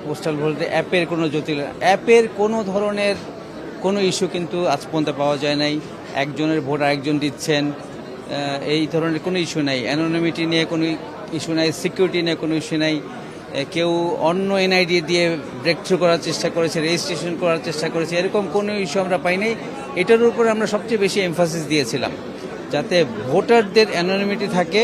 Postal ভোটে অ্যাপের কোনো জটিল অ্যাপের কোনো ধরনের কোনো ইস্যু কিন্তু আজ পর্যন্ত পাওয়া যায় নাই। একজনের ভোট আরেকজন দিচ্ছেন, এই ধরনের কোনো ইস্যু নাই। অ্যানোনিমিটি নিয়ে কোনো ইস্যু নাই, সিকিউরিটি নিয়ে কোনো ইস্যু নাই। কেউ অন্য এনআইডি দিয়ে ব্রেক থ্রু করার চেষ্টা করেছে, রেজিস্ট্রেশন করার চেষ্টা করেছে, এরকম কোনো ইস্যু আমরা পাই নাই। এটার উপর আমরা সবচেয়ে বেশি এমফাসিস দিয়েছিলাম, যাতে ভোটারদের অ্যানোনিমিটি থাকে,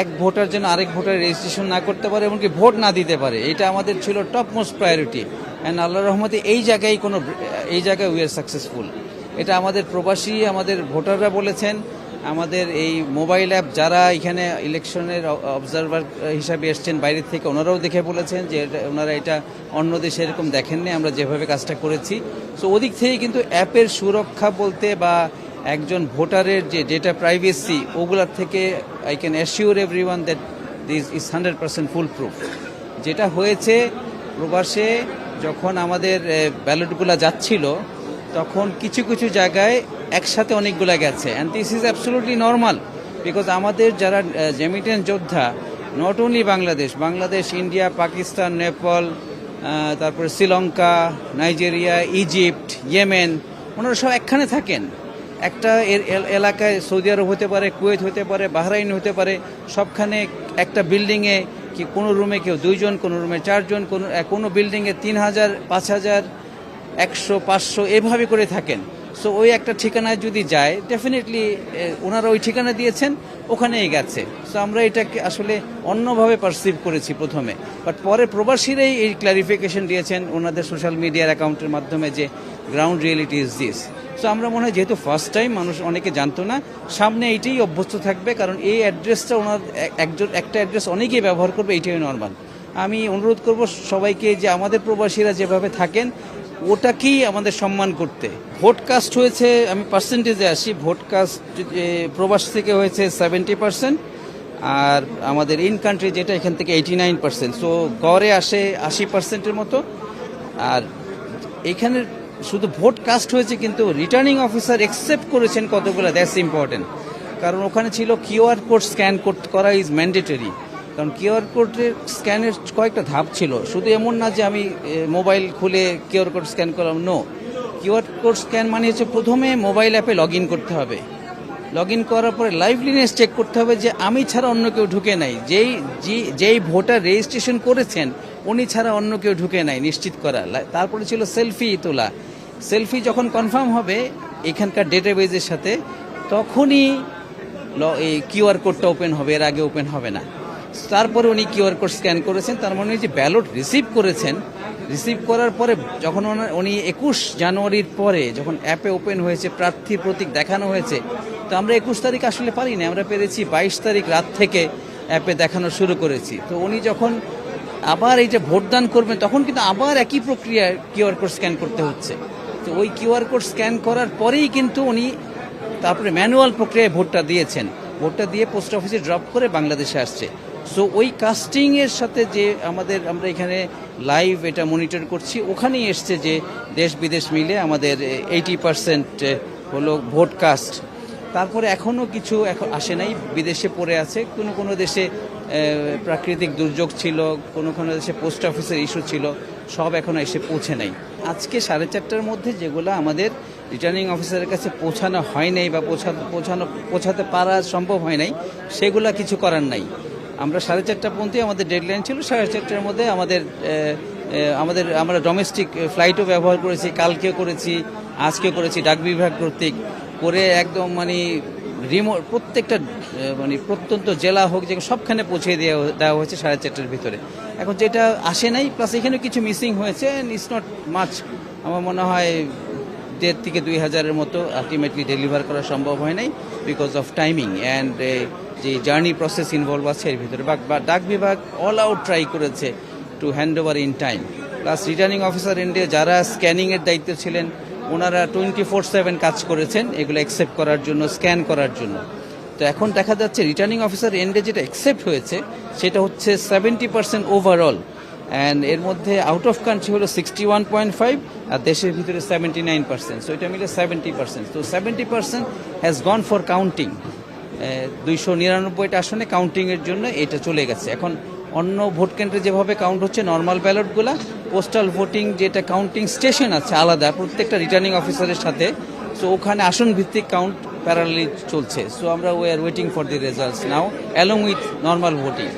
এক ভোটার যেন আরেক ভোটার রেজিস্ট্রেশন না করতে পারে, এমনকি ভোট না দিতে পারে। এটা আমাদের ছিল টপ মোস্ট প্রায়োরিটি। অ্যান্ড আল্লাহর রহমতে এই জায়গায় উই আর সাকসেসফুল। এটা আমাদের প্রবাসী, আমাদের ভোটাররা বলেছেন, আমাদের এই মোবাইল অ্যাপ যারা এখানে ইলেকশনের অবজারভার হিসাবে এসছেন বাইরের থেকে, ওনারাও দেখে বলেছেন যে ওনারা এটা অন্য দেশে এরকম দেখেননি আমরা যেভাবে কাজটা করেছি। সো ওদিক থেকে কিন্তু অ্যাপের সুরক্ষা বলতে বা একজন ভোটারের যে ডেটা প্রাইভেসি, ওগুলার থেকে I can assure everyone that this is 100% full proof. যেটা হয়েছে প্রবাসে, যখন আমাদের ব্যালটগুলো যাচ্ছিল তখন কিছু কিছু জায়গায় একসাথে অনেকগুলো গেছে, and this is absolutely normal. Because আমাদের যারা জেমিটেন যোদ্ধা, not only Bangladesh, India, Pakistan, Nepal, তারপরে শ্রীলঙ্কা, নাইজেরিয়া, ইজিপ্ট, ইয়েমেন, ওনারা সব একখানে থাকেন। একটা এলাকায় সৌদি আরব হতে পারে, কুয়েত হতে পারে, বাহরাইন হতে পারে, সবখানে একটা বিল্ডিংয়ে কি কোনো রুমে কেউ 2 জন, কোনো রুমে 4 জন, কোনো বিল্ডিংয়ে 3000, 5000, 100, 500 এভাবে করে থাকেন। সো ওই একটা ঠিকানায় যদি যায়, ডেফিনেটলি ওনারা ওই ঠিকানা দিয়েছেন, ওখানেই গেছে। সো আমরা এটাকে আসলে অন্যভাবে পারসিভ করেছি প্রথমে, বাট পরে প্রবাসীরাই এই ক্লারিফিকেশন দিয়েছেন ওনাদের সোশ্যাল মিডিয়ার অ্যাকাউন্টের মাধ্যমে যে ground reality is this. So আমরা মনে হয় যেহেতু ফার্স্ট টাইম, মানুষ অনেকে জানতো না, সামনে এইটাই অভ্যস্ত থাকবে, কারণ এই অ্যাড্রেসটা ওনার একটা অ্যাড্রেস অনেকেই ব্যবহার করবে, এইটাই নর্মাল। আমি অনুরোধ করব সবাইকে যে আমাদের প্রবাসীরা যেভাবে থাকেন ওটাকেই আমাদের সম্মান করতে। ভোট কাস্ট হয়েছে, আমি পার্সেন্টেজে আসি, ভোট কাস্ট প্রবাস থেকে হয়েছে 70%, আর আমাদের ইন কান্ট্রি যেটা এখান থেকে 89%। সো গড়ে আসে 80%-এর মতো। আর এখানে শুধু ভোট কাস্ট হয়েছে, কিন্তু রিটার্নিং অফিসার অ্যাকসেপ্ট করেছেন কতগুলো, দ্যাটস ইম্পর্টেন্ট। কারণ ওখানে ছিল কিউআর কোড স্ক্যান করা ইজ ম্যান্ডেটরি। কারণ কিউআর কোডের স্ক্যানের কয়েকটা ধাপ ছিল, শুধু এমন না যে আমি মোবাইল খুলে কিউআর কোড স্ক্যান করলাম, নো। কিউআর কোড স্ক্যান মানে হচ্ছে প্রথমে মোবাইল অ্যাপে লগ ইন করতে হবে, লগ ইন করার পরে লাইভলিনেস চেক করতে হবে যে আমি ছাড়া অন্য কেউ ঢুকে নাই, যেই ভোটার রেজিস্ট্রেশন করেছেন উনি ছাড়া অন্য কেউ ঢুকে নাই, নিশ্চিত করা। তারপরে ছিল সেলফি তোলা। সেলফি যখন কনফার্ম হবে এখানকার ডেটাবেজের সাথে, তখনই এই কিউআর কোডটা ওপেন হবে, এর আগে ওপেন হবে না। তারপরে উনি কিউআর কোড স্ক্যান করেছেন, তার মানে যে ব্যালট রিসিভ করেছেন, রিসিভ করার পরে যখন উনি 21 জানুয়ারির পরে যখন অ্যাপে ওপেন হয়েছে, প্রার্থী প্রতীক দেখানো হয়েছে, তো আমরা 21 তারিখ আসলে পারিনি, আমরা পেরেছি 22 তারিখ রাত থেকে অ্যাপে দেখানো শুরু করেছি। তো উনি যখন আবার এই যে ভোটদান করবেন, তখন কিন্তু আবার একই প্রক্রিয়া কিউআর কোড স্ক্যান করতে হচ্ছে। তো ওই কিউআর কোড স্ক্যান করার পরেই কিন্তু উনি তারপরে ম্যানুয়াল প্রক্রিয়ায় ভোটটা দিয়েছেন, ভোটটা দিয়ে পোস্ট অফিসে ড্রপ করে বাংলাদেশে আসছে। সো ওই কাস্টিংয়ের সাথে যে আমরা এখানে লাইভ এটা মনিটর করছি, ওখানেই এসছে যে দেশ বিদেশ মিলে আমাদের 80% হলো ভোট কাস্ট। তারপরে এখনও কিছু আসে নাই, বিদেশে পড়ে আছে, কোনো দেশে প্রাকৃতিক দুর্যোগ ছিল, কোনো দেশে পোস্ট অফিসের ইস্যু ছিল, সব এখনও এসে পৌঁছে নাই। আজকে 4:30টার মধ্যে যেগুলো আমাদের রিটার্নিং অফিসারের কাছে পৌঁছানো হয় নাই বা পৌঁছাতে পারা সম্ভব হয় নাই, সেগুলা কিছু করার নাই। আমরা 4:30 পর্যন্ত আমাদের ডেডলাইন ছিল, 4:30টার মধ্যে আমরা ডোমেস্টিক ফ্লাইটও ব্যবহার করেছি, কালকেও করেছি, আজকে করেছি, ডাক বিভাগ কর্তৃক করে একদম রিমোট প্রত্যেকটা প্রত্যন্ত জেলা হোক, যে সবখানে পৌঁছে দেওয়া হয়েছে 4:30টার ভিতরে। এখন যেটা আসে নাই, প্লাস এখানেও কিছু মিসিং হয়েছে, ইটস নট মাচ, আমার মনে হয় 1,500 থেকে 2,000-এর মতো আলটিমেটলি ডেলিভার করা সম্ভব হয় নাই বিকজ অফ টাইমিং অ্যান্ড যে জার্নি প্রসেস ইনভলভ আছে এর ভিতরে। বা ডাক বিভাগ অল আউট ট্রাই করেছে to hand over in time. Plus returning officer এন্ডে যারা স্ক্যানিংয়ের দায়িত্ব ছিলেন, ওনারা 24/7 কাজ করেছেন এগুলো অ্যাকসেপ্ট করার জন্য, স্ক্যান করার জন্য। তো এখন দেখা যাচ্ছে রিটার্নিং অফিসার এন্ডে যেটা অ্যাকসেপ্ট হয়েছে সেটা হচ্ছে 70% ওভারঅল, অ্যান্ড এর মধ্যে আউট অফ কান্ট্রি হলো 61.5 আর দেশের ভিতরে 79%। সো এটা মিলে 70%। তো 70% হ্যাজ গন ফর কাউন্টিং। 299টা আসনে কাউন্টিংয়ের জন্য এটা চলে গেছে। এখন অন্য ভোট কেন্দ্রে যেভাবে কাউন্ট হচ্ছে নর্মাল ব্যালটগুলা, পোস্টাল ভোটিং যেটা কাউন্টিং স্টেশন আছে আলাদা প্রত্যেকটা রিটার্নিং অফিসারের সাথে, সো ওখানে আসন ভিত্তিক কাউন্ট প্যারালালি চলছে। সো আমরা we are waiting for the results now along with normal voting.